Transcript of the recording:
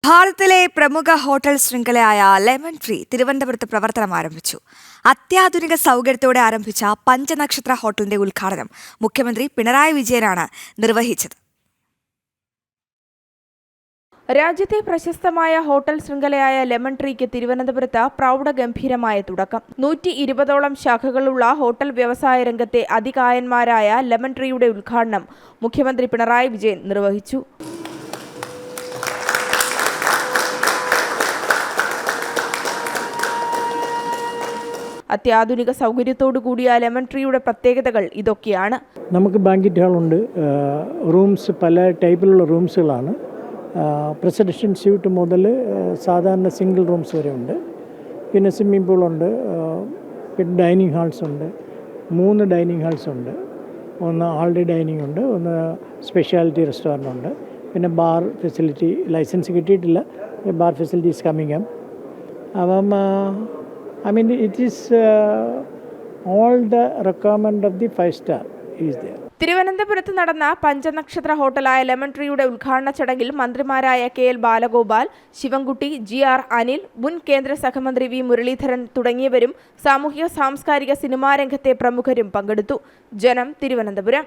ഭാരതത്തിലെ പ്രമുഖ hotel ശൃംഖലയായ lemon tree തിരുവനന്തപുരത്ത് പ്രവർത്തനം ആരംഭിച്ചു. അത്യാധുനിക സൗകര്യത്തോടെ ആരംഭിച്ച പഞ്ചനക്ഷത്ര ഹോട്ടലിന്റെ ഉദ്ഘാടനം മുഖ്യമന്ത്രി പിണറായി വിജയനാണ് നിർവഹിച്ചത്. രാജ്യത്തെ പ്രശസ്തമായ ഹോട്ടൽ ശൃംഖലയായ ലെമൺ ട്രീക്ക് തിരുവനന്തപുരത്ത് പ്രൗഢഗംഭീരമായ തുടക്കം. 120ഓളം ശാഖകളുള്ള ഹോട്ടൽ വ്യവസായ രംഗത്തെ അതികായന്മാരായ ലെമൺ ട്രീയുടെ ഉദ്ഘാടനം മുഖ്യമന്ത്രി പിണറായി വിജയൻ നിർവഹിച്ചു. അത്യാധുനിക സൗകര്യത്തോടു കൂടിയ ലെമൺ ട്രീയുടെ പ്രത്യേകതകൾ ഇതൊക്കെയാണ്. നമുക്ക് ബാങ്കറ്റ് ഹാളുണ്ട്, റൂംസ് പല ടൈപ്പിലുള്ള റൂംസുകളാണ്. പ്രസിഡൻഷ്യൽ സ്യൂട്ട് മുതൽ സാധാരണ സിംഗിൾ റൂംസ് വരെ ഉണ്ട്. പിന്നെ സ്വിമ്മിംഗ് പൂളുണ്ട്, പിന്നെ ഡൈനിങ് ഹാൾസ് ഉണ്ട്. 3 ഡൈനിങ് ഹാൾസ് ഉണ്ട്. ഒന്ന് ആൾഡി ഡൈനിങ് ഉണ്ട്, ഒന്ന് സ്പെഷ്യാലിറ്റി റെസ്റ്റോറൻ്റ് ഉണ്ട്, പിന്നെ ബാർ ഫെസിലിറ്റി ലൈസൻസ് കിട്ടിയിട്ടില്ല. Bar facility is coming up. അപ്പം it is all the requirement of the 5-star is there. തിരുവനന്തപുരത്ത് നടന്ന പഞ്ചനക്ഷത്ര ഹോട്ടലായ ലെമൺ ട്രീയുടെ ഉദ്ഘാടന ചടങ്ങിൽ മന്ത്രിമാരായ KL ബാലഗോപാൽ, ശിവൻകുട്ടി, GR അനിൽ, മുൻ കേന്ദ്ര സഹമന്ത്രി V മുരളീധരൻ തുടങ്ങിയവരും സാമൂഹിക സാംസ്കാരിക സിനിമാ രംഗത്തെ പ്രമുഖരും പങ്കെടുത്തു. ജനം, തിരുവനന്തപുരം.